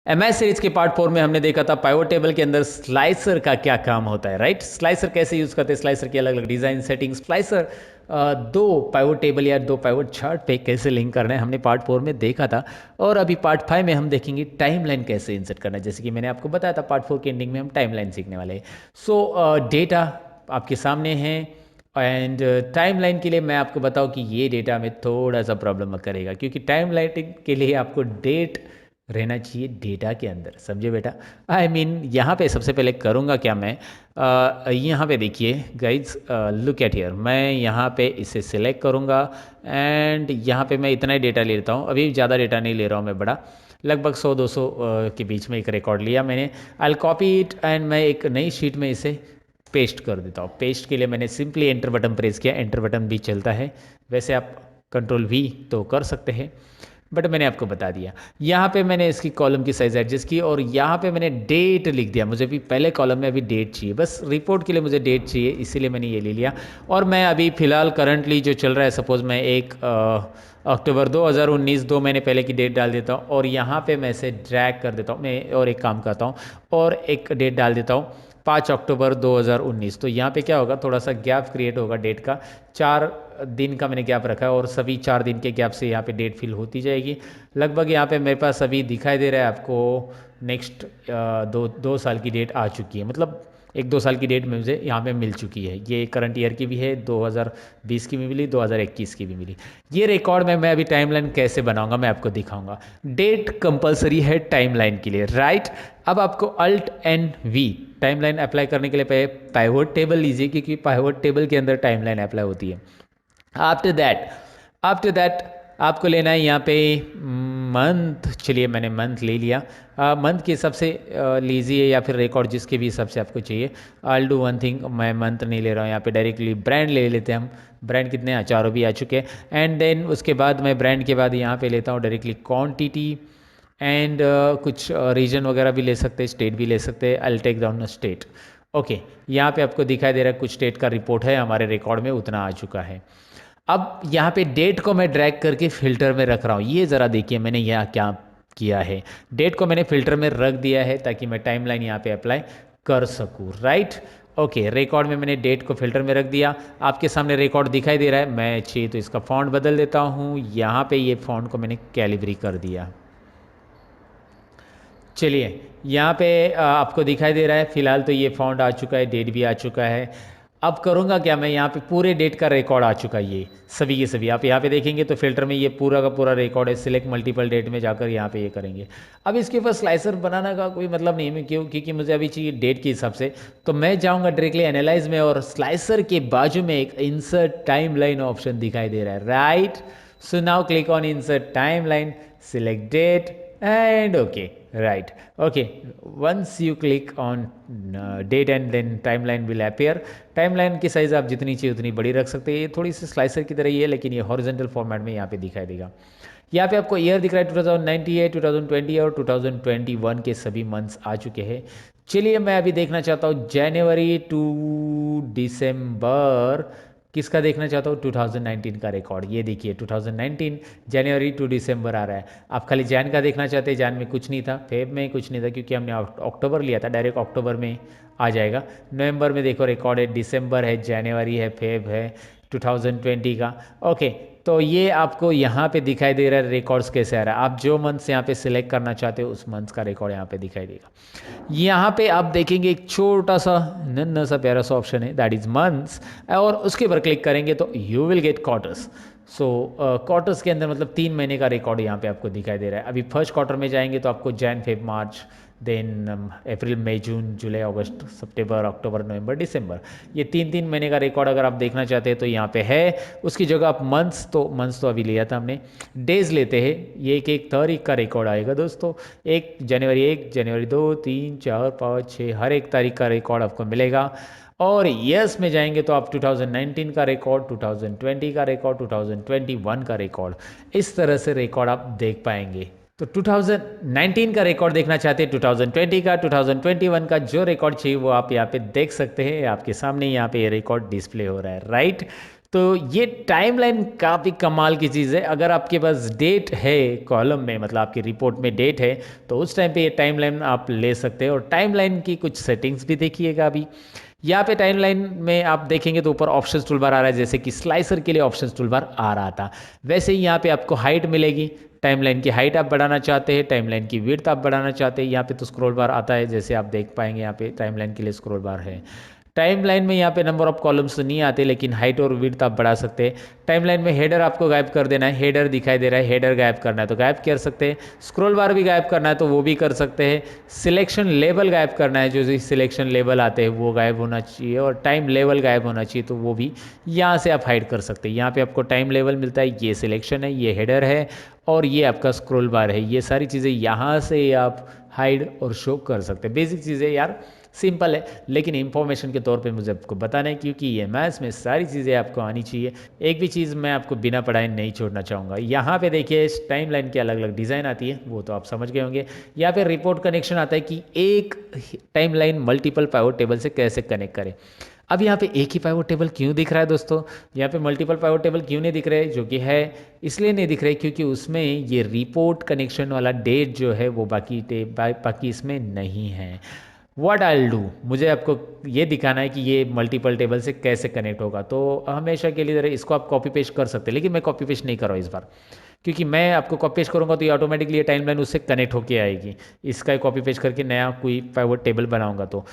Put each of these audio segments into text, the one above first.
MS series के part 4 में हमने देखा था पाइवट टेबल के अंदर स्लाइसर का क्या काम होता है, राइट। स्लाइसर कैसे यूज़ करते हैं, स्लाइसर की अलग अलग डिज़ाइन सेटिंग, स्लाइसर दो पाइवट टेबल या दो पाइवट चार्ट पे कैसे लिंक करना है, हमने पार्ट 4 में देखा था। और अभी पार्ट 5 में हम देखेंगे टाइमलाइन कैसे इंसर्ट करना है। जैसे कि मैंने आपको बताया था पार्ट 4 के एंडिंग में हम टाइमलाइन सीखने वाले हैं। सो डेटा आपके सामने है एंड टाइमलाइन के लिए मैं आपको बताऊं कि ये डेटा में थोड़ा सा प्रॉब्लम करेगा, क्योंकि टाइमलाइन के लिए आपको डेट रहना चाहिए डेटा के अंदर, समझे बेटा। आई मीन यहाँ पे सबसे पहले करूँगा क्या मैं, यहाँ पे देखिए गाइज, लुक एट हियर। मैं यहाँ पे इसे सिलेक्ट करूँगा एंड यहाँ पे मैं इतना ही डेटा ले लेता हूँ। अभी ज़्यादा डेटा नहीं ले रहा हूँ मैं, बड़ा लगभग 100-200 के बीच में एक रिकॉर्ड लिया मैंने। आई कॉपी इट एंड मैं एक नई शीट में इसे पेस्ट कर देता हूँ। पेस्ट के लिए मैंने सिंपली एंटर बटन प्रेस किया। एंटर बटन भी चलता है, वैसे आप कंट्रोल V तो कर सकते हैं, बट मैंने आपको बता दिया। यहाँ पे मैंने इसकी कॉलम की साइज़ एडजस्ट की और यहाँ पे मैंने डेट लिख दिया। मुझे भी पहले कॉलम में अभी डेट चाहिए, बस रिपोर्ट के लिए मुझे डेट चाहिए, इसीलिए मैंने ये ले लिया। और मैं अभी फ़िलहाल करंटली जो चल रहा है, सपोज़ मैं 1 अक्टूबर 2019 2 महीने पहले की डेट डाल देता हूँ और यहाँ पे मैं इसे ड्रैग कर देता हूँ। मैं और एक काम करता हूँ और एक डेट डाल देता हूँ 5 अक्टूबर 2019। तो यहाँ पे क्या होगा, थोड़ा सा गैप क्रिएट होगा डेट का। 4 दिन का मैंने गैप रखा है और सभी 4 दिन के गैप से यहाँ पे डेट फिल होती जाएगी। लगभग यहाँ पे मेरे पास अभी दिखाई दे रहा है आपको नेक्स्ट 2 साल की डेट आ चुकी है, मतलब 1-2 साल की डेट मुझे यहाँ पे मिल चुकी है। ये करंट ईयर की भी है, 2020 की भी मिली, 2021 की भी मिली। ये रिकॉर्ड में मैं अभी टाइमलाइन कैसे बनाऊंगा मैं आपको दिखाऊंगा। डेट कंपलसरी है टाइमलाइन के लिए, राइट। अब आपको Alt+N+V टाइमलाइन अप्लाई करने के लिए पाइवट टेबल लीजिए, क्योंकि पाइवट टेबल के अंदर टाइमलाइन अप्लाई होती है। आफ्टर दैट आपको लेना है यहाँ पे मंथ। चलिए मैंने मंथ ले लिया। मंथ के हिसाब से लीजिए या फिर रिकॉर्ड जिसके भी हिसाब से आपको चाहिए। आई डू वन थिंग, मैं मंथ नहीं ले रहा हूँ यहाँ पे, डायरेक्टली ब्रांड ले लेते हैं हम। ब्रांड कितने हैं, 4 भी आ चुके हैं। एंड देन उसके बाद मैं ब्रांड के बाद यहाँ पे लेता हूँ डायरेक्टली क्वांटिटी एंड कुछ रीजन वगैरह भी ले सकते हैं, स्टेट भी ले सकते हैं। I take down state. Okay, यहाँ पे आपको दिखाई दे रहा है कुछ स्टेट का रिपोर्ट है हमारे रिकॉर्ड में, उतना आ चुका है। अब यहाँ पे डेट को मैं ड्रैग करके फिल्टर में रख रहा हूँ। ये ज़रा देखिए मैंने यहाँ क्या किया है, डेट को मैंने फिल्टर में रख दिया है ताकि मैं टाइमलाइन यहाँ पे अप्लाई कर सकूँ, राइट। ओके, रिकॉर्ड में मैंने डेट को फिल्टर में रख दिया। आपके सामने रिकॉर्ड दिखाई दे रहा है। मैं चाहिए तो इसका फॉन्ट बदल देता हूँ। यहाँ पे ये फॉन्ट को मैंने कैलिब्री कर दिया। चलिए यहाँ पे आपको दिखाई दे रहा है, फिलहाल तो ये फॉन्ट आ चुका है, डेट भी आ चुका है। अब करूँगा क्या मैं, यहाँ पे पूरे डेट का रिकॉर्ड आ चुका है, ये सभी के सभी। आप यहाँ पे देखेंगे तो फिल्टर में ये पूरा का पूरा रिकॉर्ड है। सिलेक्ट मल्टीपल डेट में जाकर यहाँ पे ये करेंगे। अब इसके ऊपर स्लाइसर बनाने का कोई मतलब नहीं है, क्यों, क्योंकि मुझे अभी चाहिए डेट के हिसाब से। तो मैं जाऊँगा डायरेक्टली एनालाइज में और स्लाइसर के बाजू में एक इंसर्ट टाइम लाइन ऑप्शन दिखाई दे रहा है, right. So now click on insert timeline, select date and okay, right, okay, once you click on date and then timeline will appear। Timeline की साइज़ आप जितनी चाहिए उतनी बड़ी रख सकते हैं। ये थोड़ी सी स्लाइसर की तरह ही है, लेकिन ये हॉरिजॉन्टल फॉर्मेट में यहाँ पे दिखाई देगा। यहाँ पे आपको ईयर दिख रहा है 2019 है, 2020 और 2021 के सभी मंथ्स आ चुके हैं। चलिए मैं अभी देखना चाहता हूँ जनवरी टू दिसंबर, किसका देखना चाहता हूँ, 2019 का रिकॉर्ड। ये देखिए 2019 जनवरी टू दिसंबर आ रहा है। आप खाली जैन का देखना चाहते हैं, जैन में कुछ नहीं था, फेब में कुछ नहीं था, क्योंकि हमने अक्टूबर लिया था, डायरेक्ट अक्टूबर में आ जाएगा। नवंबर में देखो रिकॉर्ड है, दिसंबर है, जनवरी है, फेब है 2020 का। ओके, तो ये आपको यहाँ पे दिखाई दे रहा है रिकॉर्ड्स कैसे आ रहा है। आप जो मंथ्स यहाँ पे सिलेक्ट करना चाहते हो उस मंथ्स का रिकॉर्ड यहाँ पे दिखाई देगा। यहाँ पे आप देखेंगे एक छोटा सा नन्हा सा प्यारा सा ऑप्शन है, दैट इज मंथ्स, और उसके ऊपर क्लिक करेंगे तो you will get quarters. So quarters के अंदर मतलब 3 महीने का रिकॉर्ड यहाँ पे आपको दिखाई दे रहा है। अभी फर्स्ट क्वार्टर में जाएंगे तो आपको Jan Feb March, then April May June July August September October November December, ये 3 महीने का रिकॉर्ड अगर आप देखना चाहते हैं तो यहाँ पे है। उसकी जगह आप मंथ्स तो अभी लिया था हमने, डेज लेते हैं। ये एक तारीख का रिकॉर्ड आएगा दोस्तों, 1 जनवरी 2 3 4 5 6 हर एक तारीख का रिकॉर्ड आपको मिलेगा। और यस में जाएंगे तो आप 2019 का रिकॉर्ड, 2020 का रिकॉर्ड, 2021 का रिकॉर्ड, इस तरह से रिकॉर्ड आप देख पाएंगे। तो 2019 का रिकॉर्ड देखना चाहते हैं, 2020 का, 2021 का, जो रिकॉर्ड चाहिए वो आप यहाँ पे देख सकते हैं। आपके सामने यहाँ पे ये रिकॉर्ड डिस्प्ले हो रहा है, राइट। तो ये टाइमलाइन काफ़ी कमाल की चीज़ है। अगर आपके पास डेट है कॉलम में, मतलब आपकी रिपोर्ट में डेट है, तो उस टाइम पे ये टाइमलाइन आप ले सकते हैं। और टाइमलाइन की कुछ सेटिंग्स भी देखिएगा अभी। यहाँ पे टाइमलाइन में आप देखेंगे तो ऊपर ऑप्शंस टूलबार आ रहा है, जैसे कि स्लाइसर के लिए ऑप्शंस टूलबार आ रहा था, वैसे ही यहाँ पे आपको हाइट मिलेगी। टाइमलाइन की हाइट आप बढ़ाना चाहते हैं, टाइमलाइन की विड्थ आप बढ़ाना चाहते हैं, यहाँ पे तो स्क्रॉल बार आता है, जैसे आप देख पाएंगे यहाँ पे टाइमलाइन के लिए स्क्रॉल बार है। टाइमलाइन में यहाँ पे नंबर ऑफ कॉलम्स तो नहीं आते, लेकिन हाइट और विड्थ आप बढ़ा सकते हैं। टाइमलाइन में हेडर आपको गायब कर देना है, हेडर दिखाई दे रहा है, हेडर गायब करना है तो गायब कर सकते हैं। स्क्रॉल बार भी गायब करना है तो वो भी कर सकते हैं। सिलेक्शन लेवल गायब करना है, जो सिलेक्शन लेवल आते हैं वो गायब होना चाहिए, और टाइम लेवल गायब होना चाहिए, तो वो भी यहाँ से आप हाइड कर सकते हैं। यहाँ पे आपको टाइम लेवल मिलता है, ये सिलेक्शन है, ये हेडर है, और ये आपका स्क्रॉल बार है। ये सारी चीज़ें यहाँ से आप हाइड और शो कर सकते हैं। बेसिक चीज़ें यार, सिंपल है, लेकिन इंफॉर्मेशन के तौर पे मुझे आपको बताना है, क्योंकि ये मैथ्स में सारी चीज़ें आपको आनी चाहिए। एक भी चीज़ मैं आपको बिना पढ़ाए नहीं छोड़ना चाहूँगा। यहाँ पे देखिए इस टाइम लाइन की अलग अलग डिज़ाइन आती है, वो तो आप समझ गए होंगे। यहाँ पे रिपोर्ट कनेक्शन आता है कि एक time line multiple pivot table से कैसे कनेक्ट करें। अब यहाँ पे एक ही पाइवट टेबल क्यों दिख रहा है दोस्तों, यहाँ पे मल्टीपल पाइवट टेबल क्यों नहीं दिख रहे, जो कि है इसलिए नहीं दिख रहे क्योंकि उसमें ये रिपोर्ट कनेक्शन वाला डेट जो है वो बाकी इसमें नहीं है। व्हाट आई डू, मुझे आपको ये दिखाना है कि ये मल्टीपल टेबल से कैसे कनेक्ट होगा। तो हमेशा के लिए इसको आप कॉपी पेस्ट कर सकते हैं, लेकिन मैं कॉपी पेस्ट नहीं कर रहा हूँ इस बार, क्योंकि मैं आपको कॉपी पेस्ट करूँगा तो ये ऑटोमेटिकली ये टाइमलाइन उससे कनेक्ट होके आएगी। इसका कॉपी पेस्ट करके नया कोई पाइवट टेबल बनाऊंगा तो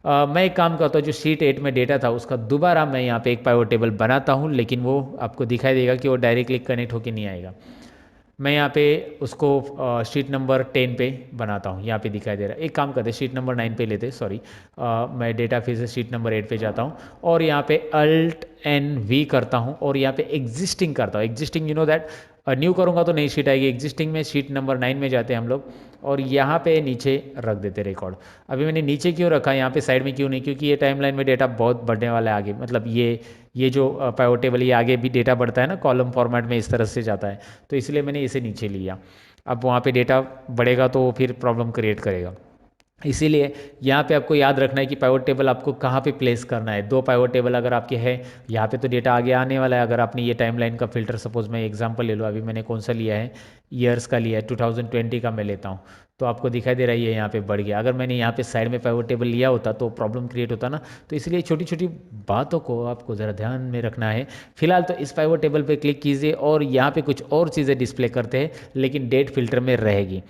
मैं एक काम करता हूँ, जो शीट 8 में डेटा था उसका दोबारा मैं यहाँ पे एक पाइवट टेबल बनाता हूँ, लेकिन वो आपको दिखाई देगा कि वो डायरेक्टली कनेक्ट होके नहीं आएगा। मैं यहाँ पे उसको शीट नंबर 10 पे बनाता हूँ, यहाँ पे दिखाई दे रहा है। एक काम करते शीट नंबर 9 पे लेते, सॉरी मैं डेटा फिर से शीट नंबर 8 पे जाता हूँ, और यहाँ पे अल्ट एन वी करता हूँ, और यहाँ पे एग्जिस्टिंग करता हूँ। Existing, you know that, new करूँगा तो नई शीट आएगी। एग्जिस्टिंग में शीट नंबर 9 में जाते हैं हम लोग, और यहाँ पे नीचे रख देते रिकॉर्ड। अभी मैंने नीचे क्यों रखा, यहाँ पे साइड में क्यों नहीं, क्योंकि ये टाइमलाइन में डेटा बहुत बढ़ने वाला है आगे। मतलब ये जो पाइवट टेबल ये आगे भी डेटा बढ़ता है ना, कॉलम फॉर्मेट में इस तरह से जाता है, तो इसलिए मैंने इसे नीचे लिया। अब वहाँ पे डेटा बढ़ेगा तो फिर प्रॉब्लम क्रिएट करेगा, इसीलिए यहाँ पे आपको याद रखना है कि पाइवट टेबल आपको कहाँ पे प्लेस करना है। 2 पाइवट टेबल अगर आपके है, यहाँ पे तो डेटा आगे आने वाला है। अगर आपने ये टाइमलाइन का फिल्टर, सपोज मैं एग्जांपल ले लूँ, अभी मैंने कौन सा लिया है, ईयर्स का लिया है, 2020 का मैं लेता हूँ, तो आपको दिखाई दे रहा है ये यहाँ पे बढ़ गया। अगर मैंने यहाँ पे साइड में पाइवट टेबल लिया होता तो प्रॉब्लम क्रिएट होता ना। तो इसलिए छोटी छोटी बातों को आपको ज़रा ध्यान में रखना है। फिलहाल तो इस पाइवट टेबल पे क्लिक कीजिए, और यहाँ पे कुछ और चीज़ें डिस्प्ले करते हैं, लेकिन डेट फिल्टर में रहेगी।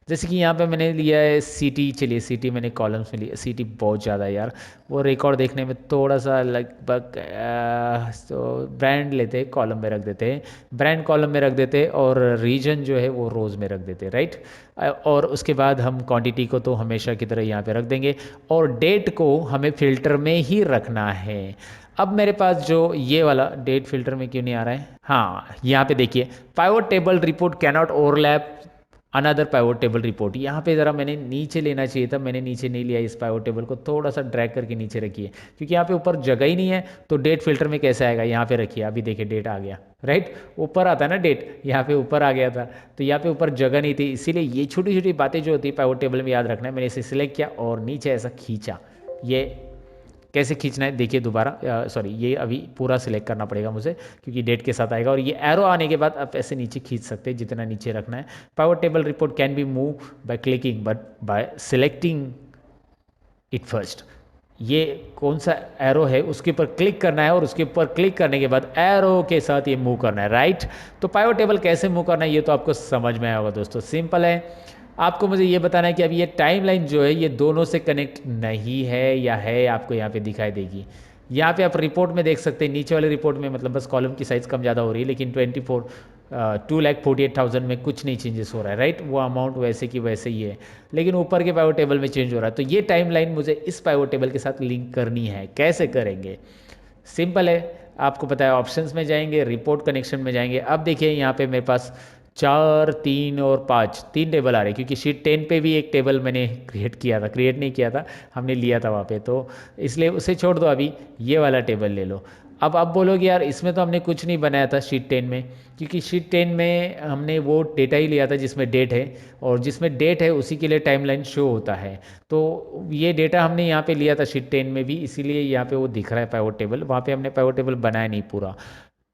जैसे कि यहाँ पे मैंने लिया है सिटी, चलिए सिटी मैंने कॉलम्स में लिया। सिटी बहुत ज़्यादा यार, वो रिकॉर्ड देखने में थोड़ा सा लगभग, तो ब्रांड लेते हैं, कॉलम में रख देते हैं, ब्रांड कॉलम में रख देते हैं, और रीजन जो है वो रोज़ में रख देते हैं, राइट। और उसके बाद हम क्वांटिटी को तो हमेशा की तरह यहाँ पे रख देंगे, और डेट को हमें फिल्टर में ही रखना है। अब मेरे पास जो ये वाला डेट फिल्टर में क्यों नहीं आ रहा है, हाँ यहाँ पे देखिए, pivot table report cannot overlap another pivot table report. यहाँ पे ज़रा मैंने नीचे लेना चाहिए था, मैंने नीचे नहीं लिया। इस पाइवट टेबल को थोड़ा सा ड्रैग करके नीचे रखिए, क्योंकि यहाँ पे ऊपर जगह ही नहीं है, तो डेट फिल्टर में कैसे आएगा। यहाँ पे रखिए, अभी देखिए डेट आ गया, राइट। ऊपर आता है ना डेट, यहाँ पे ऊपर आ गया था, तो यहाँ पे ऊपर जगह नहीं थी, इसीलिए ये छोटी छोटी बातें जो होती है पाइवट टेबल में याद रखना है। मैंने इसे सिलेक्ट किया और नीचे ऐसा खींचा। ये कैसे खींचना है देखिए दोबारा, सॉरी ये अभी पूरा सिलेक्ट करना पड़ेगा मुझे, क्योंकि डेट के साथ आएगा। और ये एरो आने के बाद आप ऐसे नीचे खींच सकते हैं, जितना नीचे रखना है। Pivot table report can be move by clicking but by selecting it first. ये कौन सा एरो है उसके ऊपर क्लिक करना है, और उसके ऊपर क्लिक करने के बाद एरो के साथ ये मूव करना है, राइट। तो पाइवट टेबल कैसे मूव करना है ये तो आपको समझ में आया होगा दोस्तों, सिंपल है। आपको मुझे ये बताना है कि अब ये टाइमलाइन जो है ये दोनों से कनेक्ट नहीं है या है, आपको यहाँ पे दिखाई देगी। यहाँ पे आप रिपोर्ट में देख सकते हैं, नीचे वाले रिपोर्ट में मतलब बस कॉलम की साइज़ कम ज़्यादा हो रही है, लेकिन 2,48,000 में कुछ नहीं चेंजेस हो रहा है, राइट। वो अमाउंट वैसे की वैसे ही है, लेकिन ऊपर के पाइवट टेबल में चेंज हो रहा है। तो ये टाइमलाइन मुझे इस पाइवट टेबल के साथ लिंक करनी है। कैसे करेंगे, सिंपल है, आपको पता है। ऑप्शंस में जाएंगे, रिपोर्ट कनेक्शन में जाएंगे। अब देखिए यहाँ पे मेरे पास 4, 3 और 5 3 टेबल आ रहे हैं, क्योंकि शीट 10 पे भी एक टेबल मैंने क्रिएट नहीं किया था, हमने लिया था वहाँ पे, तो इसलिए उसे छोड़ दो, अभी ये वाला टेबल ले लो। अब आप बोलोगे यार इसमें तो हमने कुछ नहीं बनाया था शीट 10 में, क्योंकि शीट 10 में हमने वो डेटा ही लिया था जिसमें डेट है, और जिसमें डेट है उसी के लिए टाइमलाइन शो होता है। तो ये डेटा हमने यहाँ पे लिया था शीट 10 में भी, इसीलिए यहाँ पे वो दिख रहा है पाइवट टेबल। वहाँ पे हमने पाइवट टेबल बनाया नहीं पूरा।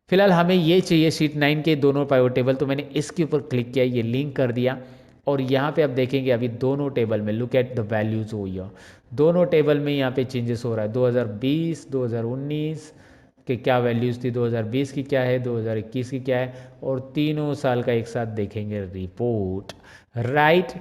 फिलहाल हमें ये चाहिए शीट 9 के दोनों पाइवट टेबल, तो मैंने इसके ऊपर क्लिक किया, ये लिंक कर दिया। और यहाँ पे आप देखेंगे अभी दोनों टेबल में लुक एट द वैल्यूज़ हो, या दोनों टेबल में यहाँ पे चेंजेस हो रहा है। 2020 2019 कि क्या वैल्यूज़ थी, 2020 की क्या है, 2021 की क्या है, और तीनों साल का एक साथ देखेंगे रिपोर्ट, राइट।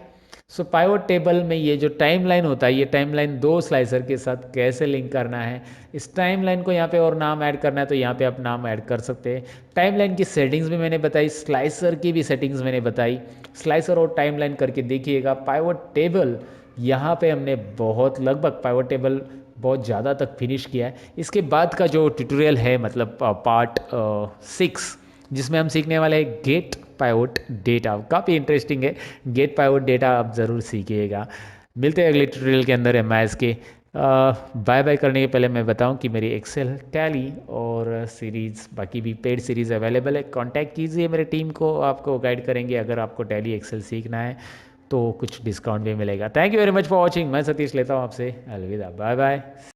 सो पाइवट टेबल में ये जो टाइमलाइन होता है, ये टाइमलाइन दो स्लाइसर के साथ कैसे लिंक करना है, इस टाइमलाइन को यहाँ पे और नाम ऐड करना है तो यहाँ पे आप नाम ऐड कर सकते हैं। टाइमलाइन की सेटिंग्स भी मैंने बताई, स्लाइसर की भी सेटिंग्स मैंने बताई। स्लाइसर और टाइमलाइन करके देखिएगा। पाइवट टेबल यहाँ पे हमने बहुत लगभग पाइवट टेबल बहुत ज़्यादा तक फिनिश किया है। इसके बाद का जो ट्यूटोरियल है, मतलब पार्ट 6, जिसमें हम सीखने वाले हैं गेट पाइवट डेटा, काफ़ी इंटरेस्टिंग है। गेट पाइवट डेटा आप ज़रूर सीखिएगा। मिलते हैं अगले ट्यूटोरियल के अंदर एमआईएस के। बाय बाय करने के पहले मैं बताऊं कि मेरी एक्सेल, टैली और सीरीज़, बाकी भी पेड सीरीज़ अवेलेबल है। कांटेक्ट कीजिए मेरे टीम को, आपको गाइड करेंगे। अगर आपको टैली एक्सेल सीखना है तो कुछ डिस्काउंट भी मिलेगा। Thank you very much for watching. मैं सतीश लेता हूँ आपसे अलविदा, बाय बाय।